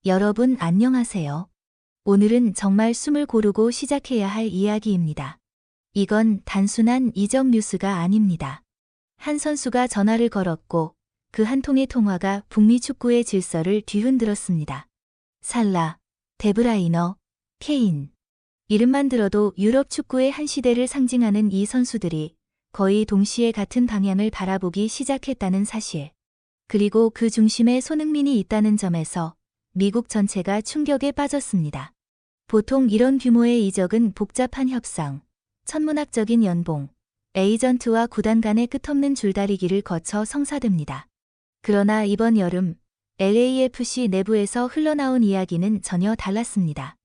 여러분 안녕하세요. 오늘은 정말 숨을 고르고 시작해야 할 이야기입니다. 이건 단순한 이적 뉴스가 아닙니다. 한 선수가 전화를 걸었고 그 한 통의 통화가 북미 축구의 질서를 뒤흔들었습니다. 살라, 데브라이너, 케인. 이름만 들어도 유럽 축구의 한 시대를 상징하는 이 선수들이 거의 동시에 같은 방향을 바라보기 시작했다는 사실. 그리고 그 중심에 손흥민이 있다는 점에서 미국 전체가 충격에 빠졌습니다. 보통 이런 규모의 이적은 복잡한 협상, 천문학적인 연봉, 에이전트와 구단 간의 끝없는 줄다리기를 거쳐 성사됩니다. 그러나 이번 여름 LAFC 내부에서 흘러나온 이야기는 전혀 달랐습니다.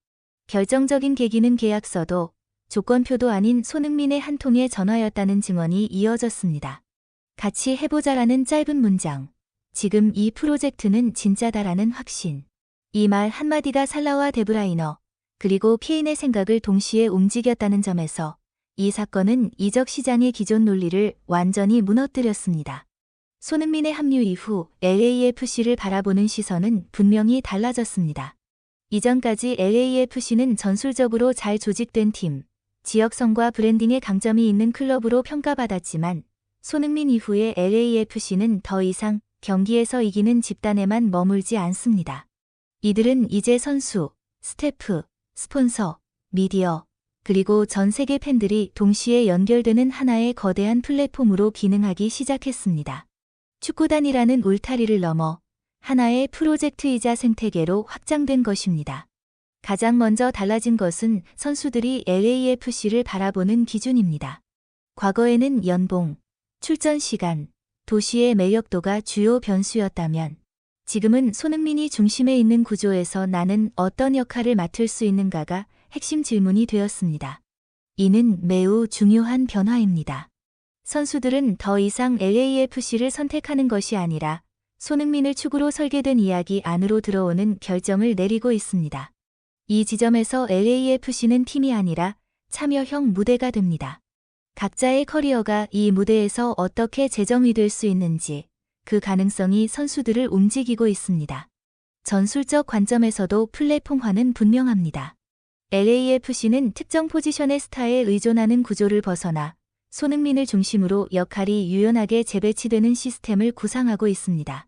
결정적인 계기는 계약서도 조건표도 아닌 손흥민의 한 통의 전화였다는 증언이 이어졌습니다. 같이 해보자라는 짧은 문장. 지금 이 프로젝트는 진짜다라는 확신. 이 말 한마디가 살라와 데브라이너, 그리고 케인의 생각을 동시에 움직였다는 점에서 이 사건은 이적 시장의 기존 논리를 완전히 무너뜨렸습니다. 손흥민의 합류 이후 LAFC를 바라보는 시선은 분명히 달라졌습니다. 이전까지 LAFC는 전술적으로 잘 조직된 팀, 지역성과 브랜딩의 강점이 있는 클럽으로 평가받았지만 손흥민 이후의 LAFC는 더 이상 경기에서 이기는 집단에만 머물지 않습니다. 이들은 이제 선수, 스태프, 스폰서, 미디어, 그리고 전 세계 팬들이 동시에 연결되는 하나의 거대한 플랫폼으로 기능하기 시작했습니다. 축구단이라는 울타리를 넘어 하나의 프로젝트이자 생태계로 확장된 것입니다. 가장 먼저 달라진 것은 선수들이 LAFC를 바라보는 기준입니다. 과거에는 연봉, 출전 시간, 도시의 매력도가 주요 변수였다면 지금은 손흥민이 중심에 있는 구조에서 나는 어떤 역할을 맡을 수 있는가가 핵심 질문이 되었습니다. 이는 매우 중요한 변화입니다. 선수들은 더 이상 LAFC를 선택하는 것이 아니라 손흥민을 축으로 설계된 이야기 안으로 들어오는 결정을 내리고 있습니다. 이 지점에서 LAFC는 팀이 아니라 참여형 무대가 됩니다. 각자의 커리어가 이 무대에서 어떻게 재정의될 수 있는지 그 가능성이 선수들을 움직이고 있습니다. 전술적 관점에서도 플랫폼화는 분명합니다. LAFC는 특정 포지션의 스타에 의존하는 구조를 벗어나 손흥민을 중심으로 역할이 유연하게 재배치되는 시스템을 구상하고 있습니다.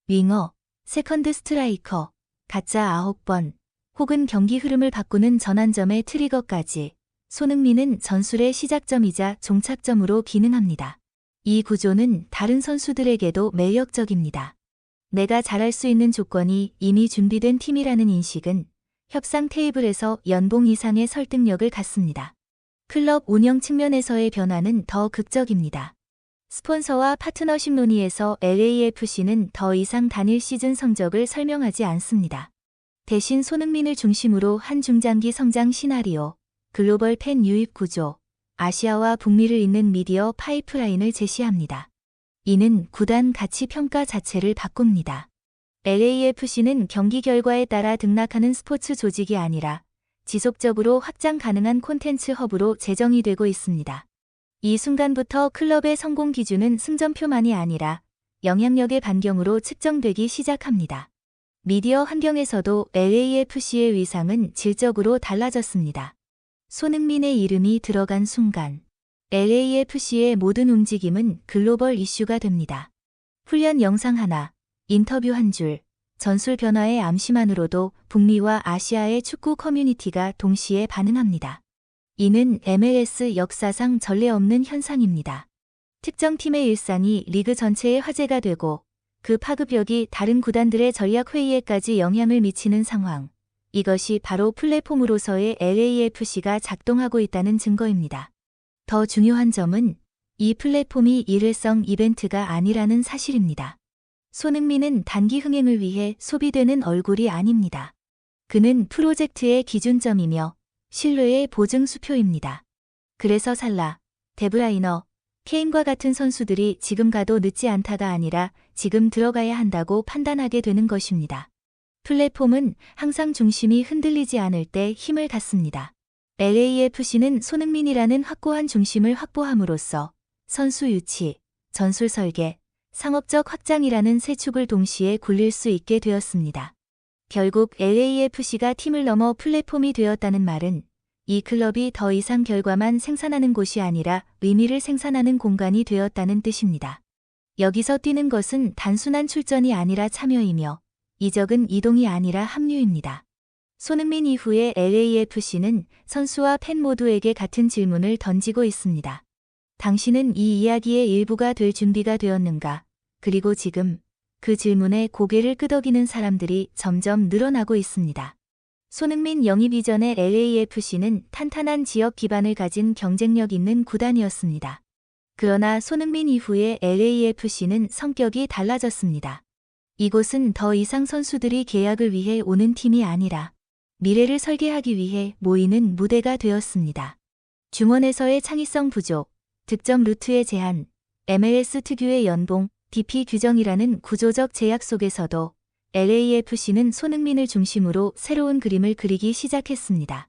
윙어, 세컨드 스트라이커, 가짜 9번, 혹은 경기 흐름을 바꾸는 전환점의 트리거까지 손흥민은 전술의 시작점이자 종착점으로 기능합니다. 이 구조는 다른 선수들에게도 매력적입니다. 내가 잘할 수 있는 조건이 이미 준비된 팀이라는 인식은 협상 테이블에서 연봉 이상의 설득력을 갖습니다. 클럽 운영 측면에서의 변화는 더 극적입니다. 스폰서와 파트너십 논의에서 LAFC는 더 이상 단일 시즌 성적을 설명하지 않습니다. 대신 손흥민을 중심으로 한 중장기 성장 시나리오, 글로벌 팬 유입 구조, 아시아와 북미를 잇는 미디어 파이프라인을 제시합니다. 이는 구단 가치 평가 자체를 바꿉니다. LAFC는 경기 결과에 따라 등락하는 스포츠 조직이 아니라 지속적으로 확장 가능한 콘텐츠 허브로 재정이 되고 있습니다. 이 순간부터 클럽의 성공 기준은 승점표만이 아니라 영향력의 반경으로 측정되기 시작합니다. 미디어 환경에서도 LAFC의 위상은 질적으로 달라졌습니다. 손흥민의 이름이 들어간 순간 LAFC의 모든 움직임은 글로벌 이슈가 됩니다. 훈련 영상 하나, 인터뷰 한 줄, 전술 변화의 암시만으로도 북미와 아시아의 축구 커뮤니티가 동시에 반응합니다. 이는 MLS 역사상 전례 없는 현상입니다. 특정 팀의 일상이 리그 전체의 화제가 되고 그 파급력이 다른 구단들의 전략 회의에까지 영향을 미치는 상황. 이것이 바로 플랫폼으로서의 LAFC가 작동하고 있다는 증거입니다. 더 중요한 점은 이 플랫폼이 일회성 이벤트가 아니라는 사실입니다. 손흥민은 단기 흥행을 위해 소비되는 얼굴이 아닙니다. 그는 프로젝트의 기준점이며 신뢰의 보증 수표입니다. 그래서 살라, 데브라이너, 케인과 같은 선수들이 지금 가도 늦지 않다가 아니라 지금 들어가야 한다고 판단하게 되는 것입니다. 플랫폼은 항상 중심이 흔들리지 않을 때 힘을 갖습니다. LAFC는 손흥민이라는 확고한 중심을 확보함으로써 선수 유치, 전술 설계, 상업적 확장이라는 세 축을 동시에 굴릴 수 있게 되었습니다. 결국 LAFC가 팀을 넘어 플랫폼이 되었다는 말은 이 클럽이 더 이상 결과만 생산하는 곳이 아니라 의미를 생산하는 공간이 되었다는 뜻입니다. 여기서 뛰는 것은 단순한 출전이 아니라 참여이며 이적은 이동이 아니라 합류입니다. 손흥민 이후에 LAFC는 선수와 팬 모두에게 같은 질문을 던지고 있습니다. 당신은 이 이야기의 일부가 될 준비가 되었는가? 그리고 지금 그 질문에 고개를 끄덕이는 사람들이 점점 늘어나고 있습니다. 손흥민 영입 이전에 LAFC는 탄탄한 지역 기반을 가진 경쟁력 있는 구단이었습니다. 그러나 손흥민 이후에 LAFC는 성격이 달라졌습니다. 이곳은 더 이상 선수들이 계약을 위해 오는 팀이 아니라 미래를 설계하기 위해 모이는 무대가 되었습니다. 중원에서의 창의성 부족, 득점 루트의 제한, MLS 특유의 연봉, DP 규정이라는 구조적 제약 속에서도 LAFC는 손흥민을 중심으로 새로운 그림을 그리기 시작했습니다.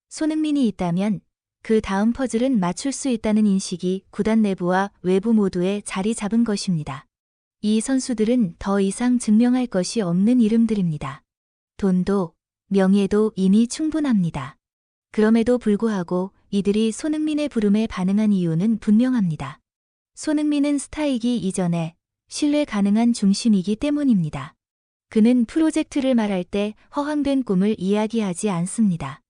손흥민이 있다면 그 다음 퍼즐은 맞출 수 있다는 인식이 구단 내부와 외부 모두에 자리 잡은 것입니다. 이 선수들은 더 이상 증명할 것이 없는 이름들입니다. 돈도 명예도 이미 충분합니다. 그럼에도 불구하고 이들이 손흥민의 부름에 반응한 이유는 분명합니다. 손흥민은 스타이기 이전에 신뢰 가능한 중심이기 때문입니다. 그는 프로젝트를 말할 때 허황된 꿈을 이야기하지 않습니다.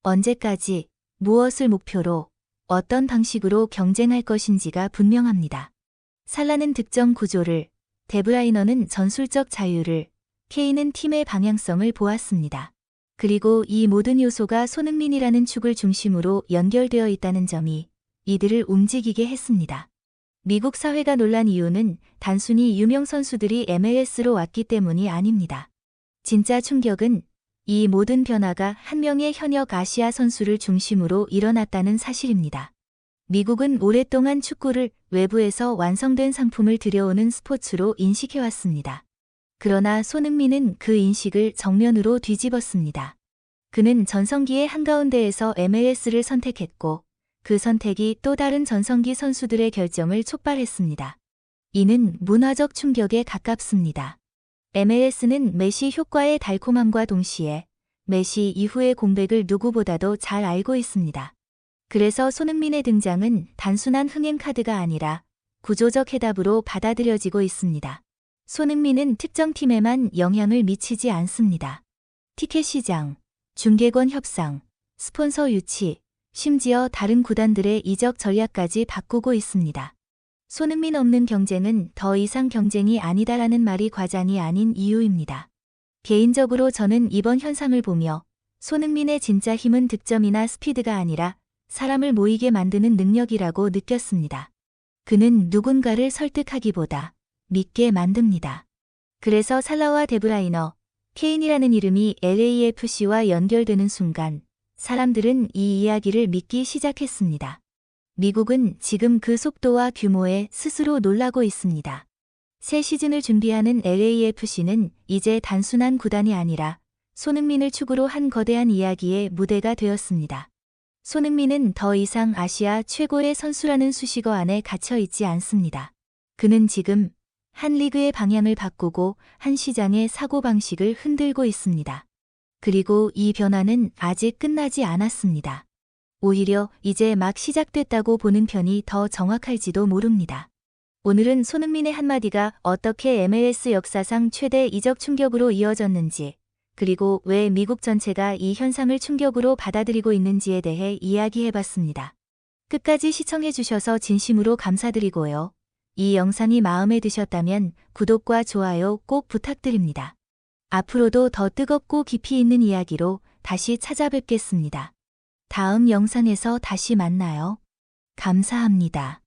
언제까지, 무엇을 목표로, 어떤 방식으로 경쟁할 것인지가 분명합니다. 살라는 득점 구조를, 데브라이너는 전술적 자유를, 케인은 팀의 방향성을 보았습니다. 그리고 이 모든 요소가 손흥민이라는 축을 중심으로 연결되어 있다는 점이 이들을 움직이게 했습니다. 미국 사회가 놀란 이유는 단순히 유명 선수들이 MLS로 왔기 때문이 아닙니다. 진짜 충격은 이 모든 변화가 한 명의 현역 아시아 선수를 중심으로 일어났다는 사실입니다. 미국은 오랫동안 축구를 외부에서 완성된 상품을 들여오는 스포츠로 인식해왔습니다. 그러나 손흥민은 그 인식을 정면으로 뒤집었습니다. 그는 전성기의 한가운데에서 MLS를 선택했고 그 선택이 또 다른 전성기 선수들의 결정을 촉발했습니다. 이는 문화적 충격에 가깝습니다. MLS는 메시 효과의 달콤함과 동시에 메시 이후의 공백을 누구보다도 잘 알고 있습니다. 그래서 손흥민의 등장은 단순한 흥행 카드가 아니라 구조적 해답으로 받아들여지고 있습니다. 손흥민은 특정 팀에만 영향을 미치지 않습니다. 티켓 시장, 중계권 협상, 스폰서 유치, 심지어 다른 구단들의 이적 전략까지 바꾸고 있습니다. 손흥민 없는 경쟁은 더 이상 경쟁이 아니다라는 말이 과장이 아닌 이유입니다. 개인적으로 저는 이번 현상을 보며 손흥민의 진짜 힘은 득점이나 스피드가 아니라 사람을 모이게 만드는 능력이라고 느꼈습니다. 그는 누군가를 설득하기보다 믿게 만듭니다. 그래서 살라와 데브라이너, 케인이라는 이름이 LAFC와 연결되는 순간 사람들은 이 이야기를 믿기 시작했습니다. 미국은 지금 그 속도와 규모에 스스로 놀라고 있습니다. 새 시즌을 준비하는 LAFC는 이제 단순한 구단이 아니라 손흥민을 축으로 한 거대한 이야기의 무대가 되었습니다. 손흥민은 더 이상 아시아 최고의 선수라는 수식어 안에 갇혀 있지 않습니다. 그는 지금 한 리그의 방향을 바꾸고 한 시장의 사고방식을 흔들고 있습니다. 그리고 이 변화는 아직 끝나지 않았습니다. 오히려 이제 막 시작됐다고 보는 편이 더 정확할지도 모릅니다. 오늘은 손흥민의 한마디가 어떻게 MLS 역사상 최대 이적 충격으로 이어졌는지, 그리고 왜 미국 전체가 이 현상을 충격으로 받아들이고 있는지에 대해 이야기해봤습니다. 끝까지 시청해주셔서 진심으로 감사드리고요. 이 영상이 마음에 드셨다면 구독과 좋아요 꼭 부탁드립니다. 앞으로도 더 뜨겁고 깊이 있는 이야기로 다시 찾아뵙겠습니다. 다음 영상에서 다시 만나요. 감사합니다.